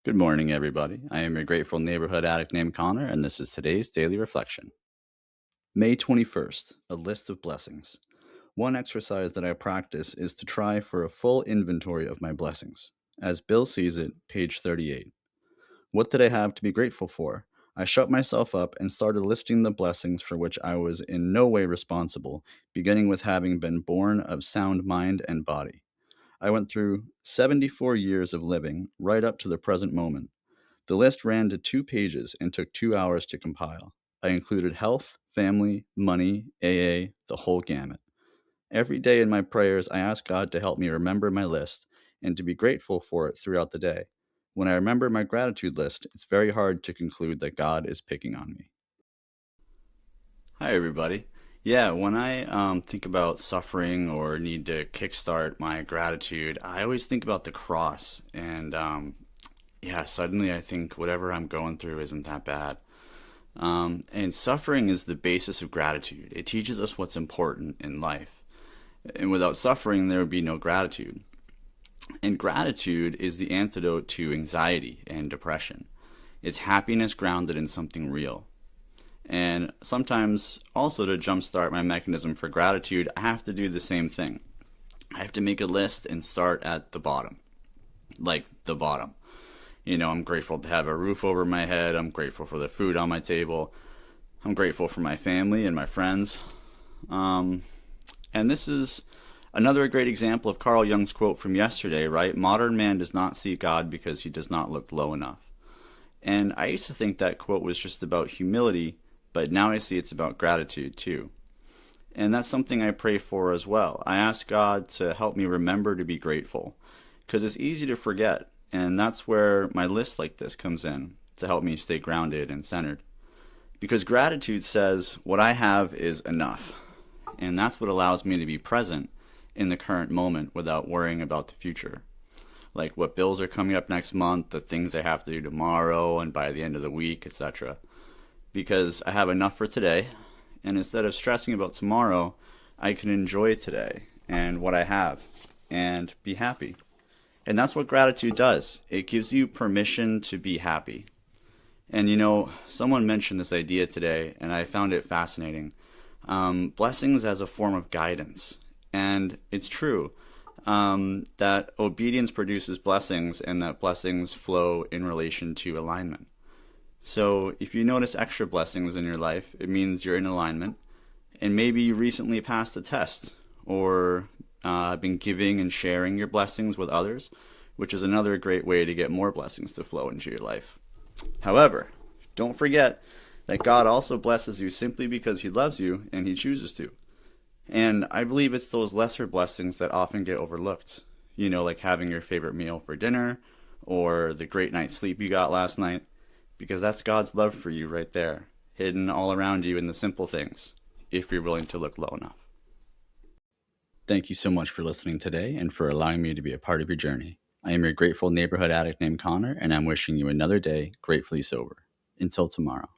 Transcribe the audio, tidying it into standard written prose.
Good morning, everybody. I am your grateful neighborhood addict named Connor, and this is today's daily reflection. May 21st, a list of blessings. One exercise that I practice is to try for a full inventory of my blessings. As Bill sees it, page 38. What did I have to be grateful for? I shut myself up and started listing the blessings for which I was in no way responsible, beginning with having been born of sound mind and body. I went through 74 years of living right up to the present moment. The list ran to 2 pages and took 2 hours to compile. I included health, family, money, AA, the whole gamut. Every day in my prayers, I ask God to help me remember my list and to be grateful for it throughout the day. When I remember my gratitude list, it's very hard to conclude that God is picking on me. Hi, everybody. Yeah, when I think about suffering or need to kickstart my gratitude, I always think about the cross. And suddenly I think whatever I'm going through isn't that bad. And suffering is the basis of gratitude. It teaches us what's important in life. And without suffering, there would be no gratitude. And gratitude is the antidote to anxiety and depression. It's happiness grounded in something real. And sometimes, also to jumpstart my mechanism for gratitude, I have to do the same thing. I have to make a list and start at the bottom. Like the bottom. I'm grateful to have a roof over my head. I'm grateful for the food on my table. I'm grateful for my family and my friends. And this is another great example of Carl Jung's quote from yesterday, right? Modern man does not see God because he does not look low enough. And I used to think that quote was just about humility, but now I see it's about gratitude too. And that's something I pray for as well. I ask God to help me remember to be grateful, because it's easy to forget. And that's where my list like this comes in, to help me stay grounded and centered. Because gratitude says, what I have is enough. And that's what allows me to be present in the current moment without worrying about the future. Like what bills are coming up next month, the things I have to do tomorrow and by the end of the week, etc. Because I have enough for today. And instead of stressing about tomorrow, I can enjoy today and what I have and be happy. And that's what gratitude does. It gives you permission to be happy. And someone mentioned this idea today, and I found it fascinating. Blessings as a form of guidance. And it's true that obedience produces blessings, and that blessings flow in relation to alignment. So if you notice extra blessings in your life, it means you're in alignment. And maybe you recently passed a test, or been giving and sharing your blessings with others, which is another great way to get more blessings to flow into your life. However, don't forget that God also blesses you simply because he loves you and he chooses to. And I believe it's those lesser blessings that often get overlooked. Like having your favorite meal for dinner, or the great night's sleep you got last night, because that's God's love for you right there, hidden all around you in the simple things, if you're willing to look low enough. Thank you so much for listening today and for allowing me to be a part of your journey. I am your grateful neighborhood addict named Connor, and I'm wishing you another day gratefully sober. Until tomorrow.